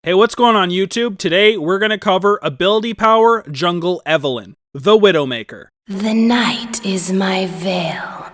Hey, what's going on YouTube? Today we're going to cover Ability Power Jungle Evelynn, the Widowmaker. The night is my veil.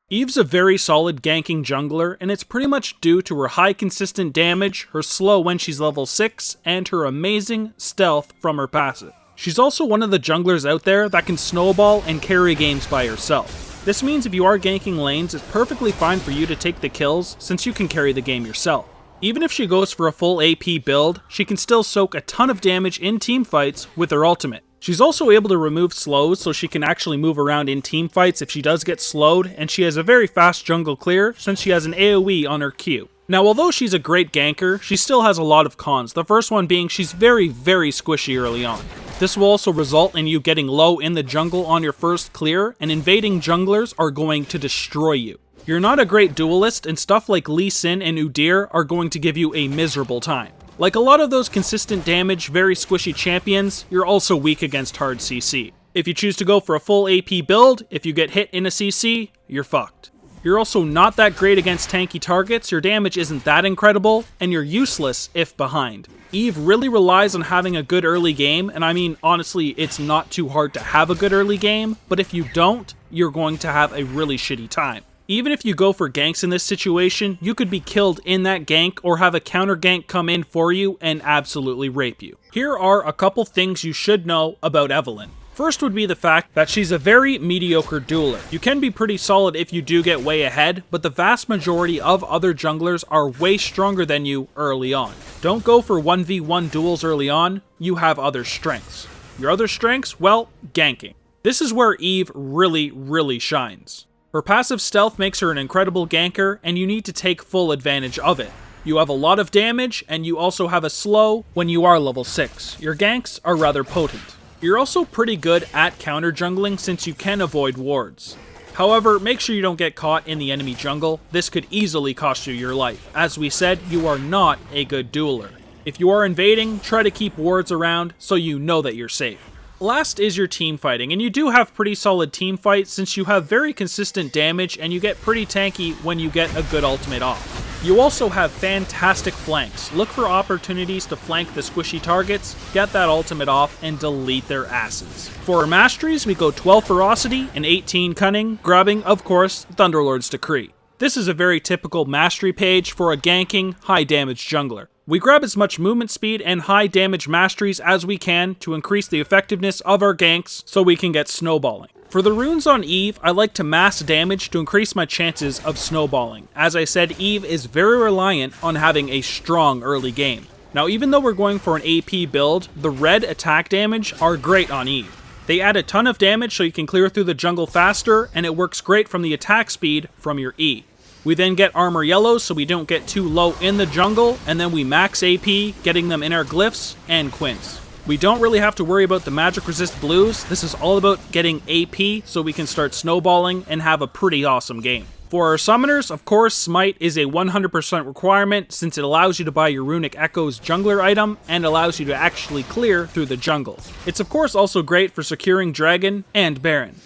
Eve's a very solid ganking jungler, and it's pretty much due to her high consistent damage, her slow when she's level 6, and her amazing stealth from her passive. She's also one of the junglers out there that can snowball and carry games by herself. This means if you are ganking lanes, it's perfectly fine for you to take the kills since you can carry the game yourself. Even if she goes for a full AP build, she can still soak a ton of damage in teamfights with her ultimate. She's also able to remove slows so she can actually move around in teamfights if she does get slowed, and she has a very fast jungle clear since she has an AoE on her Q. Now, although she's a great ganker, she still has a lot of cons, the first one being she's very squishy early on. This will also result in you getting low in the jungle on your first clear, and invading junglers are going to destroy you. You're not a great duelist, and stuff like Lee Sin and Udyr are going to give you a miserable time. Like a lot of those consistent damage, very squishy champions, you're also weak against hard CC. If you choose to go for a full AP build, if you get hit in a CC, you're fucked. You're also not that great against tanky targets, your damage isn't that incredible, and you're useless if behind. Eve really relies on having a good early game, and I mean, honestly, it's not too hard to have a good early game, but if you don't, you're going to have a really shitty time. Even if you go for ganks in this situation, you could be killed in that gank or have a counter gank come in for you and absolutely rape you. Here are a couple things you should know about Evelynn. First would be the fact that she's a very mediocre dueler. You can be pretty solid if you do get way ahead, but the vast majority of other junglers are way stronger than you early on. Don't go for 1v1 duels early on, you have other strengths. Your other strengths? Well, ganking. This is where Eve really shines. Her passive stealth makes her an incredible ganker, and you need to take full advantage of it. You have a lot of damage, and you also have a slow when you are level 6. Your ganks are rather potent. You're also pretty good at counter jungling since you can avoid wards. However, make sure you don't get caught in the enemy jungle. This could easily cost you your life. As we said, you are not a good dueler. If you are invading, try to keep wards around so you know that you're safe. Last is your team fighting, and you do have pretty solid team fights since you have very consistent damage and you get pretty tanky when you get a good ultimate off. You also have fantastic flanks. Look for opportunities to flank the squishy targets, get that ultimate off, and delete their asses. For our masteries, we go 12 ferocity and 18 cunning, grabbing, of course, Thunderlord's Decree. This is a very typical mastery page for a ganking, high damage jungler. We grab as much movement speed and high damage masteries as we can to increase the effectiveness of our ganks so we can get snowballing. For the runes on Eve, I like to mass damage to increase my chances of snowballing. As I said, Eve is very reliant on having a strong early game. Now, even though we're going for an AP build, the red attack damage are great on Eve. They add a ton of damage so you can clear through the jungle faster, and it works great from the attack speed from your E. We then get armor yellows so we don't get too low in the jungle, and then we max AP, getting them in our glyphs and quints. We don't really have to worry about the magic resist blues. This is all about getting AP so we can start snowballing and have a pretty awesome game. For our summoners, of course, Smite is a 100% requirement since it allows you to buy your Runic Echoes jungler item and allows you to actually clear through the jungle. It's of course also great for securing Dragon and Baron.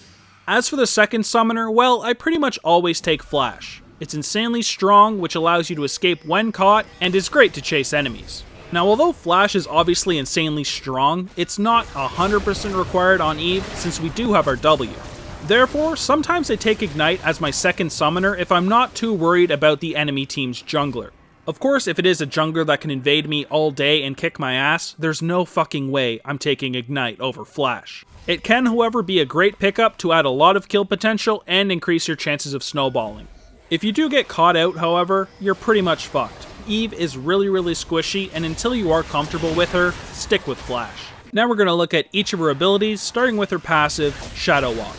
As for the second summoner, well, I pretty much always take Flash. It's insanely strong, which allows you to escape when caught, and is great to chase enemies. Now, although Flash is obviously insanely strong, it's not 100% required on Eve since we do have our W. Therefore, sometimes I take Ignite as my second summoner if I'm not too worried about the enemy team's jungler. Of course, if it is a jungler that can invade me all day and kick my ass, there's no fucking way I'm taking Ignite over Flash. It can, however, be a great pickup to add a lot of kill potential and increase your chances of snowballing. If you do get caught out, however, you're pretty much fucked. Eve is really squishy, and until you are comfortable with her, stick with Flash. Now we're going to look at each of her abilities, starting with her passive, Shadow Walk.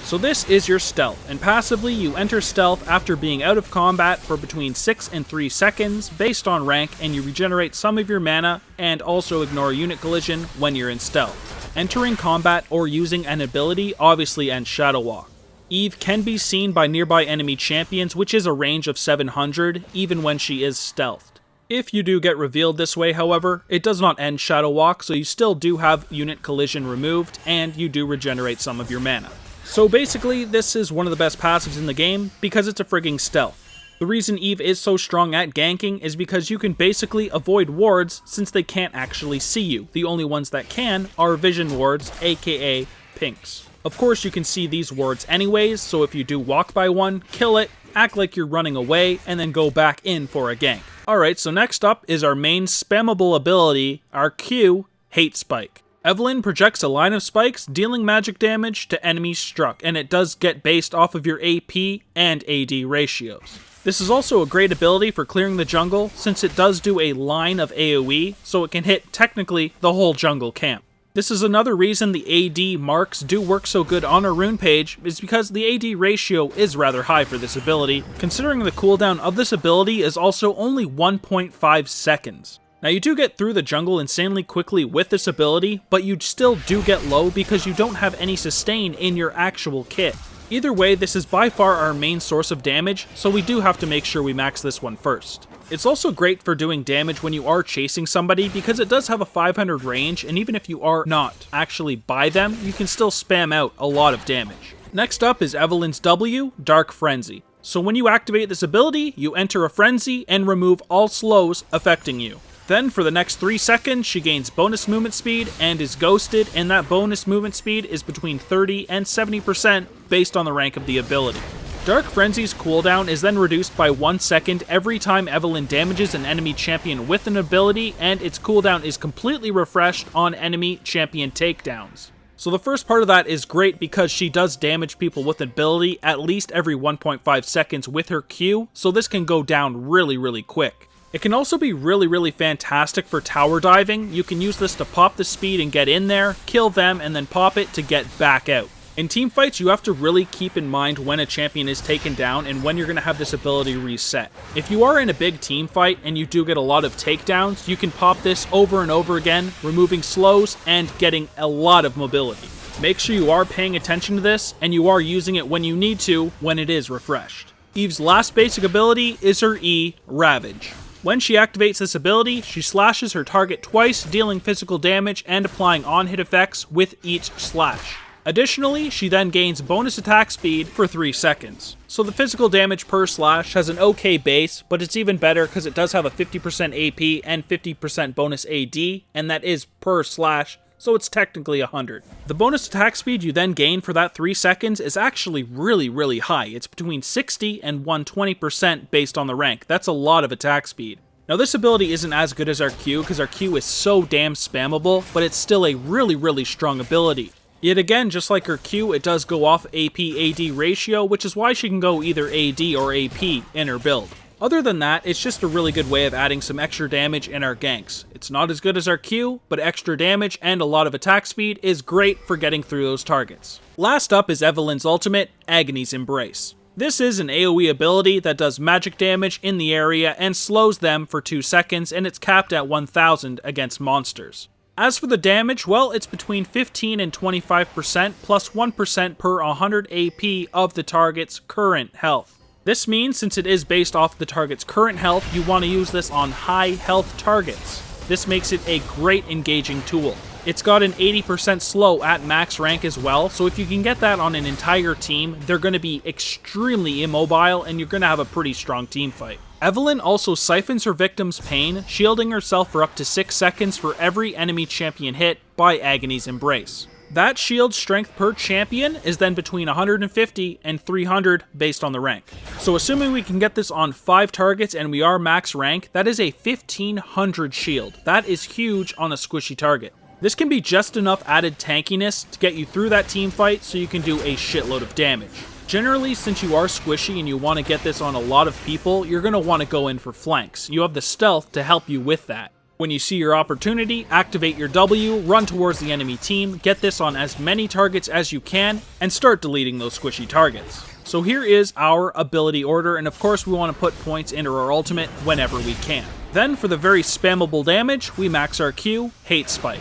So this is your stealth, and passively you enter stealth after being out of combat for between 6 and 3 seconds based on rank, and you regenerate some of your mana and also ignore unit collision when you're in stealth. Entering combat or using an ability obviously ends Shadow Walk. Eve can be seen by nearby enemy champions, which is a range of 700, even when she is stealthed. If you do get revealed this way, however, it does not end Shadow Walk, so you still do have unit collision removed, and you do regenerate some of your mana. So basically, this is one of the best passives in the game, because it's a frigging stealth. The reason Eve is so strong at ganking is because you can basically avoid wards since they can't actually see you. The only ones that can are vision wards, aka pinks. Of course you can see these wards anyways, so if you do walk by one, kill it, act like you're running away, and then go back in for a gank. Alright, so next up is our main spammable ability, our Q, Hate Spike. Evelynn projects a line of spikes, dealing magic damage to enemies struck, and it does get based off of your AP and AD ratios. This is also a great ability for clearing the jungle, since it does do a line of AoE, so it can hit technically the whole jungle camp. This is another reason the AD marks do work so good on our rune page, is because the AD ratio is rather high for this ability, considering the cooldown of this ability is also only 1.5 seconds. Now you do get through the jungle insanely quickly with this ability, but you still do get low because you don't have any sustain in your actual kit. Either way, this is by far our main source of damage, so we do have to make sure we max this one first. It's also great for doing damage when you are chasing somebody because it does have a 500 range, and even if you are not actually by them, you can still spam out a lot of damage. Next up is Evelynn's W, Dark Frenzy. So when you activate this ability, you enter a frenzy and remove all slows affecting you. Then for the next 3 seconds, she gains bonus movement speed and is ghosted, and that bonus movement speed is between 30 and 70% based on the rank of the ability. Dark Frenzy's cooldown is then reduced by 1 second every time Evelynn damages an enemy champion with an ability, and its cooldown is completely refreshed on enemy champion takedowns. So the first part of that is great because she does damage people with an ability at least every 1.5 seconds with her Q, so this can go down really quick. It can also be really fantastic for tower diving. You can use this to pop the speed and get in there, kill them, and then pop it to get back out. In teamfights, you have to really keep in mind when a champion is taken down and when you're going to have this ability reset. If you are in a big team fight and you do get a lot of takedowns, you can pop this over and over again, removing slows and getting a lot of mobility. Make sure you are paying attention to this and you are using it when you need to when it is refreshed. Eve's last basic ability is her E, Ravage. When she activates this ability, she slashes her target twice, dealing physical damage and applying on-hit effects with each slash. Additionally, she then gains bonus attack speed for 3 seconds. So the physical damage per slash has an okay base, but it's even better because it does have a 50% AP and 50% bonus AD, and that is per slash, so it's technically 100. The bonus attack speed you then gain for that 3 seconds is actually really high. It's between 60 and 120% based on the rank. That's a lot of attack speed. Now this ability isn't as good as our Q because our Q is so damn spammable, but it's still a really strong ability. Yet again, just like her Q, it does go off AP-AD ratio, which is why she can go either AD or AP in her build. Other than that, it's just a really good way of adding some extra damage in our ganks. It's not as good as our Q, but extra damage and a lot of attack speed is great for getting through those targets. Last up is Evelynn's ultimate, Agony's Embrace. This is an AoE ability that does magic damage in the area and slows them for 2 seconds, and it's capped at 1000 against monsters. As for the damage, well, it's between 15 and 25% plus 1% per 100 AP of the target's current health. This means since it is based off the target's current health, you want to use this on high health targets. This makes it a great engaging tool. It's got an 80% slow at max rank as well, so if you can get that on an entire team, they're going to be extremely immobile and you're going to have a pretty strong team fight. Evelynn also siphons her victim's pain, shielding herself for up to 6 seconds for every enemy champion hit by Agony's Embrace. That shield strength per champion is then between 150 and 300 based on the rank. So assuming we can get this on 5 targets and we are max rank, that is a 1500 shield. That is huge on a squishy target. This can be just enough added tankiness to get you through that team fight so you can do a shitload of damage. Generally, since you are squishy and you want to get this on a lot of people, you're going to want to go in for flanks. You have the stealth to help you with that. When you see your opportunity, activate your W, run towards the enemy team, get this on as many targets as you can, and start deleting those squishy targets. So here is our ability order, and of course we want to put points into our ultimate whenever we can. Then for the very spammable damage, we max our Q, Hate Spike.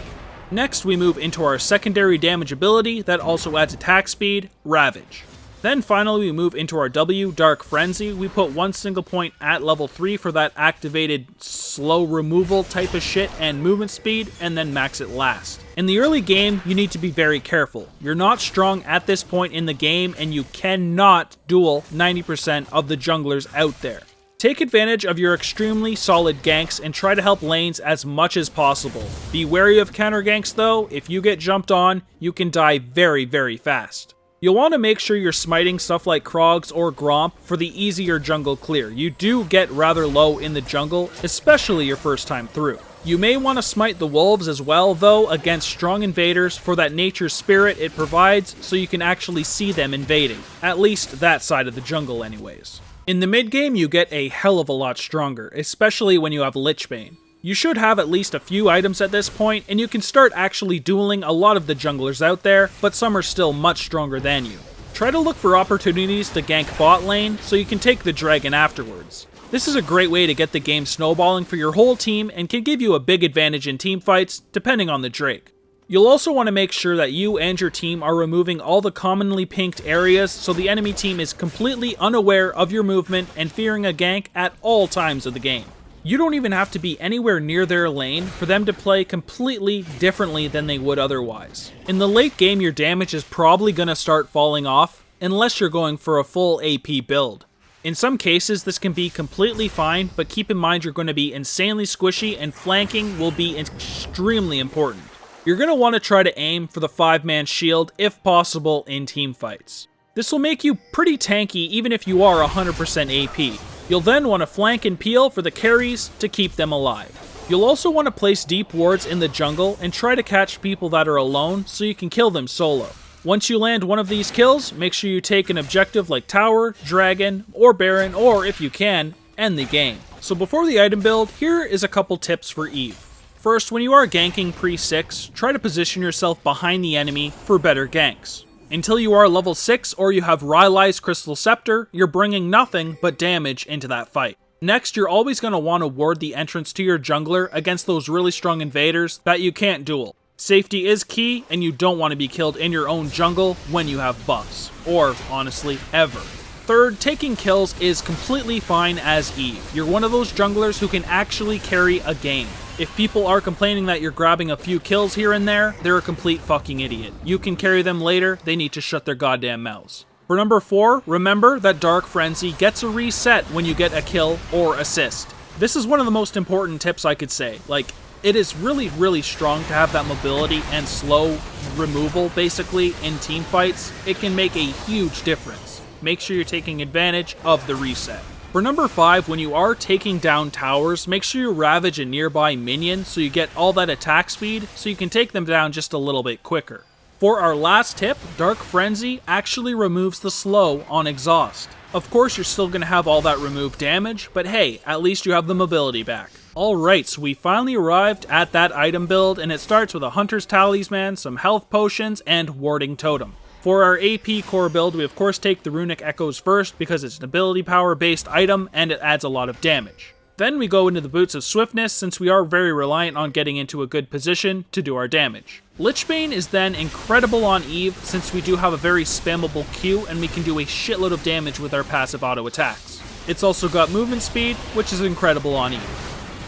Next we move into our secondary damage ability that also adds attack speed, Ravage. Then finally we move into our W, Dark Frenzy. We put 1 single point at level 3 for that activated slow removal type of shit and movement speed, and then max it last. In the early game, you need to be very careful. You're not strong at this point in the game, and you cannot duel 90% of the junglers out there. Take advantage of your extremely solid ganks and try to help lanes as much as possible. Be wary of counter ganks though. If you get jumped on, you can die very, very fast. You'll want to make sure you're smiting stuff like Krogs or Gromp for the easier jungle clear. You do get rather low in the jungle, especially your first time through. You may want to smite the wolves as well though against strong invaders for that nature spirit it provides so you can actually see them invading. At least that side of the jungle anyways. In the mid game, you get a hell of a lot stronger, especially when you have Lichbane. You should have at least a few items at this point, and you can start actually dueling a lot of the junglers out there, but some are still much stronger than you. Try to look for opportunities to gank bot lane so you can take the dragon afterwards. This is a great way to get the game snowballing for your whole team and can give you a big advantage in teamfights, depending on the Drake. You'll also want to make sure that you and your team are removing all the commonly pinked areas so the enemy team is completely unaware of your movement and fearing a gank at all times of the game. You don't even have to be anywhere near their lane for them to play completely differently than they would otherwise. In the late game, your damage is probably going to start falling off unless you're going for a full AP build. In some cases, this can be completely fine, but keep in mind you're going to be insanely squishy and flanking will be extremely important. You're going to want to try to aim for the 5-man shield if possible in team fights. This will make you pretty tanky even if you are 100% AP. You'll then want to flank and peel for the carries to keep them alive. You'll also want to place deep wards in the jungle and try to catch people that are alone so you can kill them solo. Once you land one of these kills, make sure you take an objective like Tower, Dragon, or Baron, or if you can, end the game. So before the item build, here is a couple tips for Eve. First, when you are ganking pre-6, try to position yourself behind the enemy for better ganks. Until you are level 6 or you have Rylai's Crystal Scepter, you're bringing nothing but damage into that fight. Next, you're always going to want to ward the entrance to your jungler against those really strong invaders that you can't duel. Safety is key, and you don't want to be killed in your own jungle when you have buffs. Or, honestly, ever. Third, taking kills is completely fine as Eve. You're one of those junglers who can actually carry a game. If people are complaining that you're grabbing a few kills here and there, they're a complete fucking idiot. You can carry them later, they need to shut their goddamn mouths. For number 4, remember that Dark Frenzy gets a reset when you get a kill or assist. This is one of the most important tips I could say. It is really, really strong to have that mobility and slow removal, basically, in team fights. It can make a huge difference. Make sure you're taking advantage of the reset. For number 5, when you are taking down towers, make sure you ravage a nearby minion so you get all that attack speed so you can take them down just a little bit quicker. For our last tip, Dark Frenzy actually removes the slow on exhaust. Of course, you're still going to have all that removed damage, but hey, at least you have the mobility back. Alright, so we finally arrived at that item build, and it starts with a Hunter's Talisman, some health potions, and Warding Totem. For our AP core build, we of course take the Runic Echoes first because it's an ability power based item and it adds a lot of damage. Then we go into the Boots of Swiftness since we are very reliant on getting into a good position to do our damage. Lichbane is then incredible on Eve since we do have a very spammable Q and we can do a shitload of damage with our passive auto attacks. It's also got movement speed, which is incredible on Eve.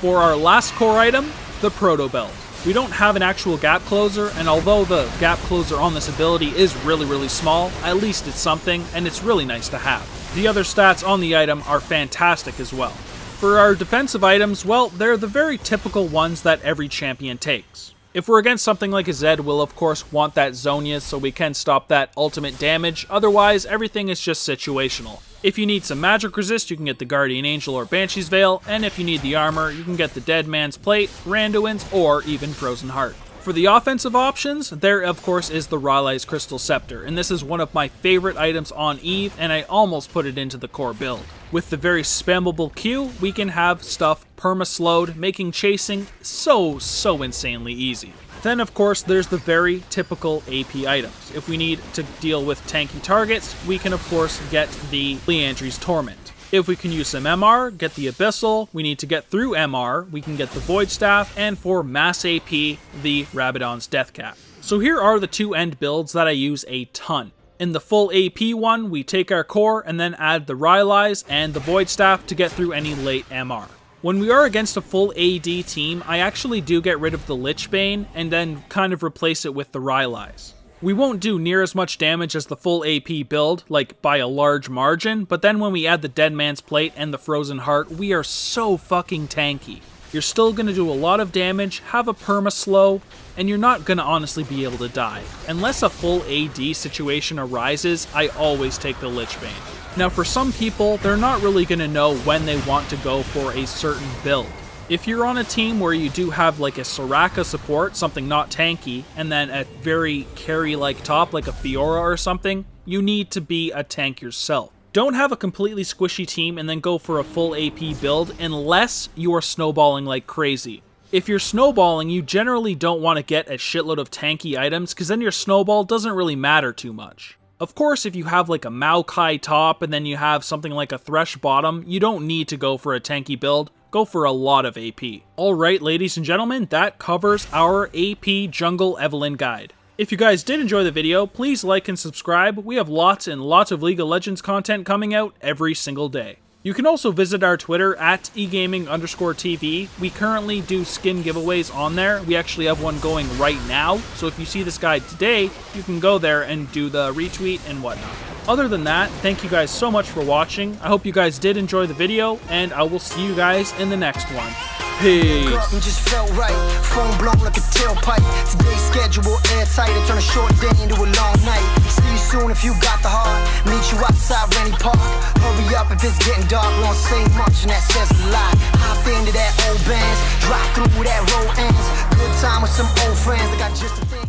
For our last core item, the Proto Belt. We don't have an actual gap closer, and although the gap closer on this ability is really, really small, at least it's something, and it's really nice to have. The other stats on the item are fantastic as well. For our defensive items, well, they're the very typical ones that every champion takes. If we're against something like a Zed, we'll of course want that Zhonya so we can stop that ultimate damage, otherwise everything is just situational. If you need some magic resist, you can get the Guardian Angel or Banshee's Veil, and if you need the armor, you can get the Dead Man's Plate, Randuin's, or even Frozen Heart. For the offensive options, there of course is the Rylai's Crystal Scepter, and this is one of my favorite items on Eve, and I almost put it into the core build. With the very spammable Q, we can have stuff perma-slowed, making chasing so insanely easy. Then of course there's the very typical AP items. If we need to deal with tanky targets, we can of course get the Liandry's Torment. If we can use some MR, get the Abyssal, we need to get through MR, we can get the Void Staff, and for mass AP, the Rabadon's Death Cap. So here are the two end builds that I use a ton. In the full AP one, we take our core and then add the Rylai's and the Void Staff to get through any late MR. When we are against a full AD team, I actually do get rid of the Lichbane and then kind of replace it with the Rylai's. We won't do near as much damage as the full AP build, like by a large margin, but then when we add the Dead Man's Plate and the Frozen Heart, we are so fucking tanky. You're still gonna do a lot of damage, have a perma-slow, and you're not gonna honestly be able to die. Unless a full AD situation arises, I always take the Lich Bane. Now for some people, they're not really gonna know when they want to go for a certain build. If you're on a team where you do have like a Soraka support, something not tanky, and then a very carry-like top like a Fiora or something, you need to be a tank yourself. Don't have a completely squishy team and then go for a full AP build unless you are snowballing like crazy. If you're snowballing, you generally don't want to get a shitload of tanky items because then your snowball doesn't really matter too much. Of course, if you have like a Maokai top and then you have something like a Thresh bottom, you don't need to go for a tanky build. Go for a lot of AP. Alright, ladies and gentlemen, that covers our AP Jungle Evelynn guide. If you guys did enjoy the video, please like and subscribe. We have lots and lots of League of Legends content coming out every single day. You can also visit our Twitter at egaming_TV. We currently do skin giveaways on there. We actually have one going right now, so if you see this guide today, you can go there and do the retweet and whatnot. Other than that, thank you guys so much for watching. I hope you guys did enjoy the video, and I will see you guys in the next one. Peace. Just felt right, phone blown like a tailpipe. Today's schedule airtight, I turn a short day into a long night. See you soon if you got the heart. Meet you outside Rennie Park. Hurry up if it's getting dark. Won't say much and that says a lot. Hop into that old bands, drive through that road ends. Good time with some old friends. I got just a thing.